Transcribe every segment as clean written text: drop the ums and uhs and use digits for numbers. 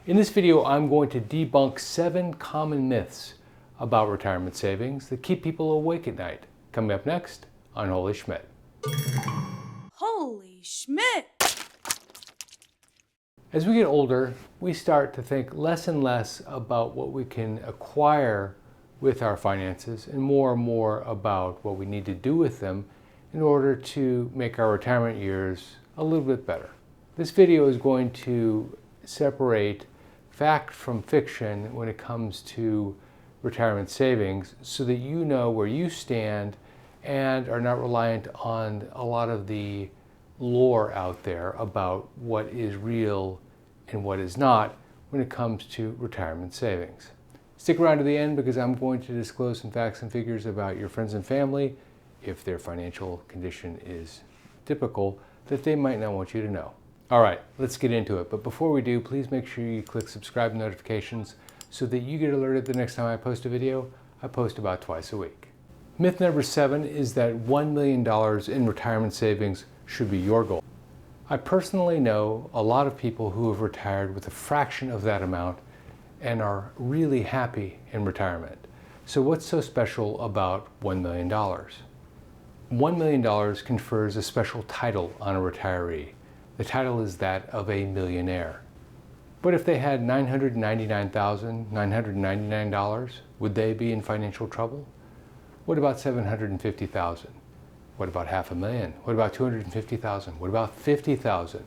In this video, I'm going to debunk 7 common myths about retirement savings that keep people awake at night. Coming up next on Holy Schmidt. Holy Schmidt! As we get older, we start to think less and less about what we can acquire with our finances and more about what we need to do with them in order to make our retirement years a little bit better. This video is going to separate fact from fiction when it comes to retirement savings so that you know where you stand and are not reliant on a lot of the lore out there about what is real and what is not when it comes to retirement savings. Stick around to the end because I'm going to disclose some facts and figures about your friends and family, if their financial condition is typical, that they might not want you to know. All right, let's get into it. But before we do, please make sure you click subscribe and notifications so that you get alerted the next time I post a video. I post about twice a week. Myth number 7 is that $1 million in retirement savings should be your goal. I personally know a lot of people who have retired with a fraction of that amount and are really happy in retirement. So what's so special about $1 million? $1 million confers a special title on a retiree. The title is that of a millionaire. But if they had $999,999, would they be in financial trouble? What about $750,000? What about $500,000? What about $250,000? What about $50,000?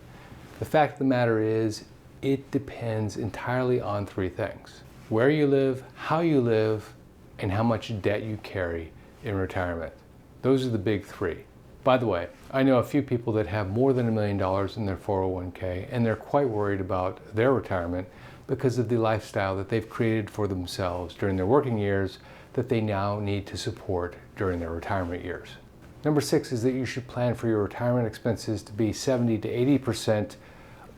The fact of the matter is, it depends entirely on 3 things: where you live, how you live, and how much debt you carry in retirement. Those are the big 3. By the way, I know a few people that have more than $1 million in their 401k, and they're quite worried about their retirement because of the lifestyle that they've created for themselves during their working years that they now need to support during their retirement years. Number 6 is that you should plan for your retirement expenses to be 70 to 80%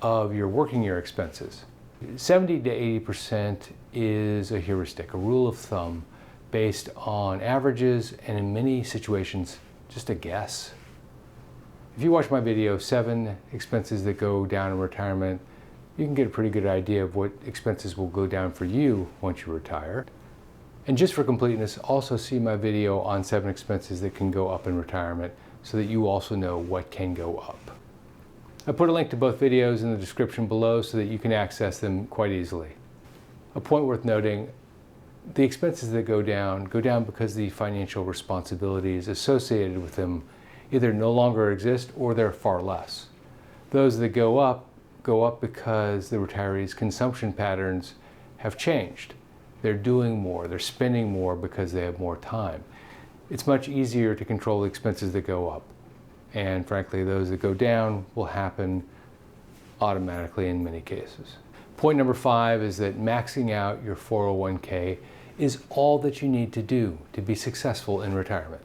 of your working year expenses. 70 to 80% is a heuristic, a rule of thumb based on averages, and in many situations, just a guess. If you watch my video, 7 expenses that go down in retirement, you can get a pretty good idea of what expenses will go down for you once you retire. And just for completeness, also see my video on 7 expenses that can go up in retirement so that you also know what can go up. I put a link to both videos in the description below so that you can access them quite easily. A point worth noting: the expenses that go down because the financial responsibilities associated with them either no longer exist or they're far less. Those that go up because the retirees' consumption patterns have changed. They're doing more, they're spending more because they have more time. It's much easier to control the expenses that go up. And frankly, those that go down will happen automatically in many cases. Point number 5 is that maxing out your 401k is all that you need to do to be successful in retirement.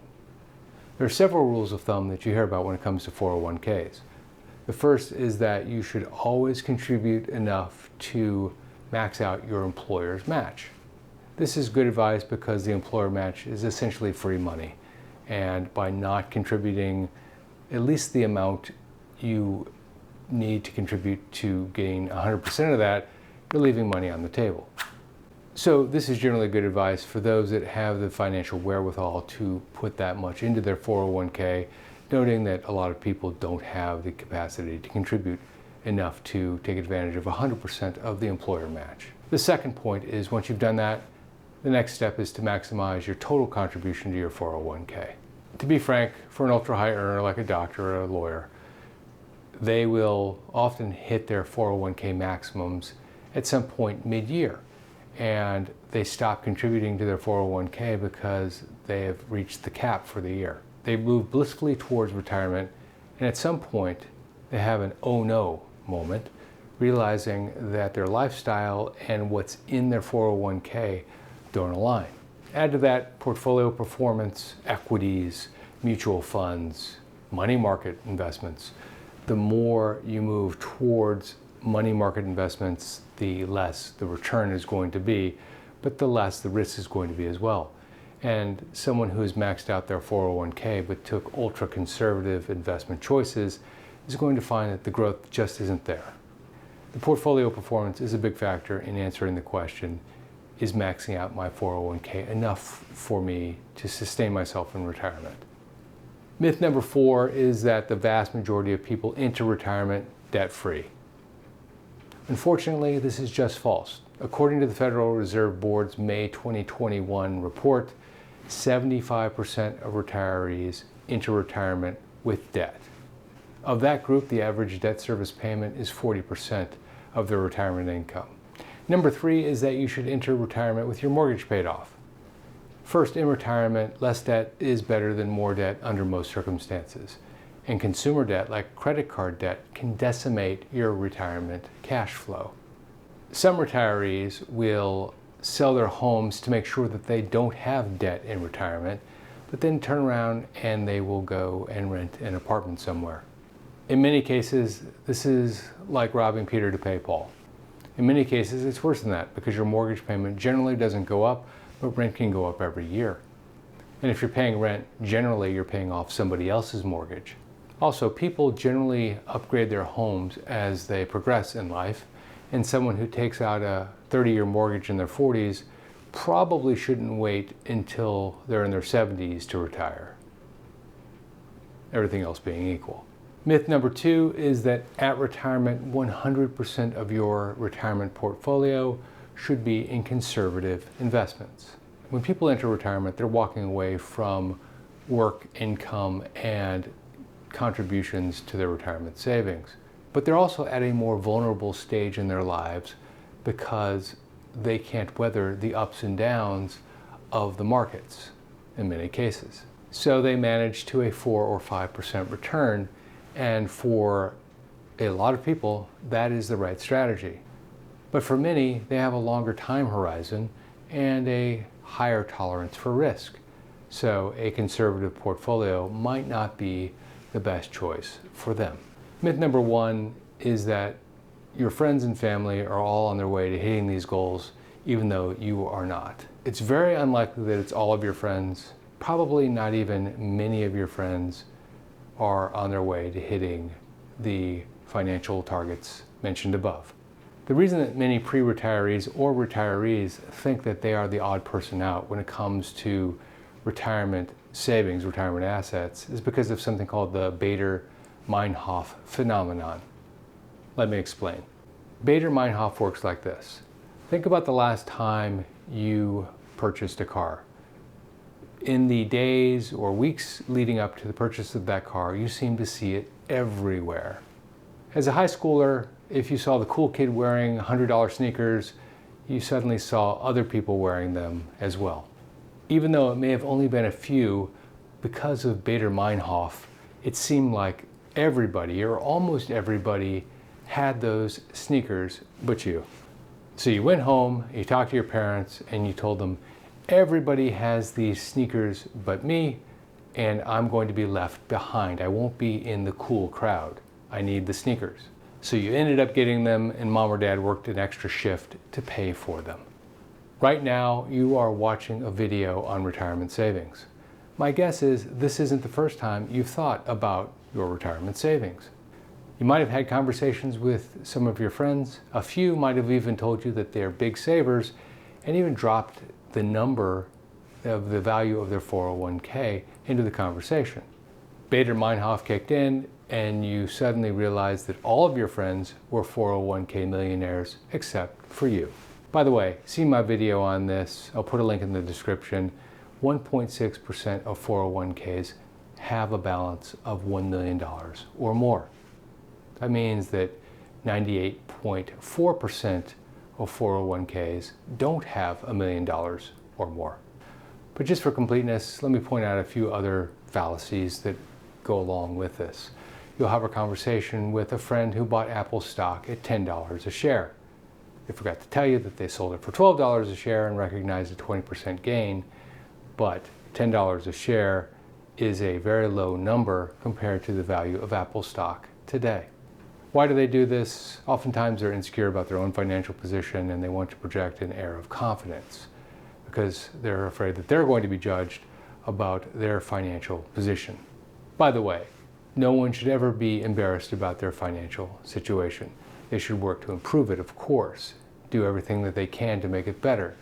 There are several rules of thumb that you hear about when it comes to 401ks. The first is that you should always contribute enough to max out your employer's match. This is good advice because the employer match is essentially free money, and by not contributing at least the amount you need to contribute to gain 100% of that, you're leaving money on the table. So this is generally good advice for those that have the financial wherewithal to put that much into their 401k, noting that a lot of people don't have the capacity to contribute enough to take advantage of 100% of the employer match. The second point is, once you've done that, the next step is to maximize your total contribution to your 401k. To be frank, for an ultra-high earner like a doctor or a lawyer, they will often hit their 401k maximums at some point mid-year, and they stop contributing to their 401k because they have reached the cap for the year. They move blissfully towards retirement, and at some point they have an oh no moment, realizing that their lifestyle and what's in their 401k don't align. Add to that portfolio performance, equities, mutual funds, money market investments. The more you move towards money market investments, the less the return is going to be, but the less the risk is going to be as well. And someone who has maxed out their 401k but took ultra conservative investment choices is going to find that the growth just isn't there. The portfolio performance is a big factor in answering the question, is maxing out my 401k enough for me to sustain myself in retirement? Myth number 4 is that the vast majority of people enter retirement debt-free. Unfortunately, this is just false. According to the Federal Reserve Board's May 2021 report, 75% of retirees enter retirement with debt. Of that group, the average debt service payment is 40% of their retirement income. Number 3 is that you should enter retirement with your mortgage paid off. First, in retirement, less debt is better than more debt under most circumstances. And consumer debt, like credit card debt, can decimate your retirement cash flow. Some retirees will sell their homes to make sure that they don't have debt in retirement, but then turn around and they will go and rent an apartment somewhere. In many cases, this is like robbing Peter to pay Paul. In many cases, it's worse than that because your mortgage payment generally doesn't go up, but rent can go up every year. And if you're paying rent, generally you're paying off somebody else's mortgage. Also, people generally upgrade their homes as they progress in life, and someone who takes out a 30-year mortgage in their 40s probably shouldn't wait until they're in their 70s to retire. Everything else being equal. Myth number 2 is that at retirement, 100% of your retirement portfolio should be in conservative investments. When people enter retirement, they're walking away from work, income, and contributions to their retirement savings. But they're also at a more vulnerable stage in their lives because they can't weather the ups and downs of the markets in many cases. So they manage to a 4 or 5% return, and for a lot of people, that is the right strategy. But for many, they have a longer time horizon and a higher tolerance for risk. So a conservative portfolio might not be the best choice for them. Myth number 1 is that your friends and family are all on their way to hitting these goals, even though you are not. It's very unlikely that it's all of your friends. Probably not even many of your friends are on their way to hitting the financial targets mentioned above. The reason that many pre-retirees or retirees think that they are the odd person out when it comes to retirement savings, retirement assets, is because of something called the Bader-Meinhof phenomenon. Let me explain. Bader-Meinhof works like this. Think about the last time you purchased a car. In the days or weeks leading up to the purchase of that car, you seem to see it everywhere. As a high schooler, if you saw the cool kid wearing $100 sneakers, you suddenly saw other people wearing them as well. Even though it may have only been a few, because of Bader-Meinhof, it seemed like everybody or almost everybody had those sneakers but you. So you went home, you talked to your parents, and you told them, everybody has these sneakers but me, and I'm going to be left behind. I won't be in the cool crowd. I need the sneakers. So you ended up getting them, and mom or dad worked an extra shift to pay for them. Right now, you are watching a video on retirement savings. My guess is this isn't the first time you've thought about your retirement savings. You might have had conversations with some of your friends. A few might have even told you that they're big savers and even dropped the number of the value of their 401k into the conversation. Bader-Meinhof kicked in, and you suddenly realized that all of your friends were 401k millionaires except for you. By the way, see my video on this. I'll put a link in the description. 1.6% of 401ks have a balance of $1 million or more. That means that 98.4% of 401ks don't have $1 million or more. But just for completeness, let me point out a few other fallacies that go along with this. You'll have a conversation with a friend who bought Apple stock at $10 a share. They forgot to tell you that they sold it for $12 a share and recognized a 20% gain, but $10 a share is a very low number compared to the value of Apple stock today. Why do they do this? Oftentimes they're insecure about their own financial position and they want to project an air of confidence because they're afraid that they're going to be judged about their financial position. By the way, no one should ever be embarrassed about their financial situation. They should work to improve it, of course, do everything that they can to make it better.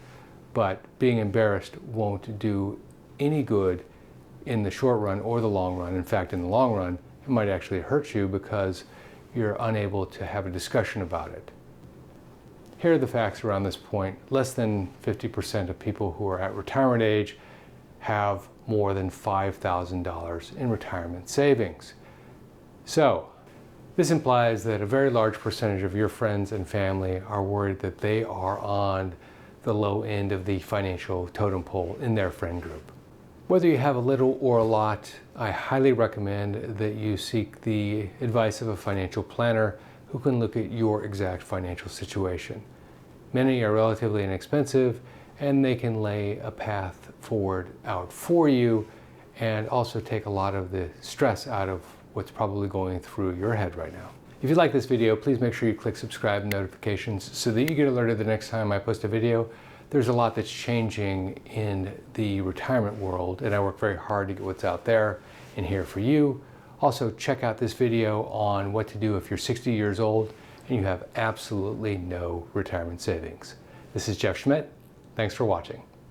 But being embarrassed won't do any good in the short run or the long run. In fact, in the long run, it might actually hurt you because you're unable to have a discussion about it. Here are the facts around this point. Less than 50% of people who are at retirement age have more than $5,000 in retirement savings. So, this implies that a very large percentage of your friends and family are worried that they are on the low end of the financial totem pole in their friend group. Whether you have a little or a lot, I highly recommend that you seek the advice of a financial planner who can look at your exact financial situation. Many are relatively inexpensive, and they can lay a path forward out for you and also take a lot of the stress out of what's probably going through your head right now. If you like this video, please make sure you click subscribe and notifications so that you get alerted the next time I post a video. There's a lot that's changing in the retirement world, and I work very hard to get what's out there and here for you. Also, check out this video on what to do if you're 60 years old and you have absolutely no retirement savings. This is Jeff Schmidt. Thanks for watching.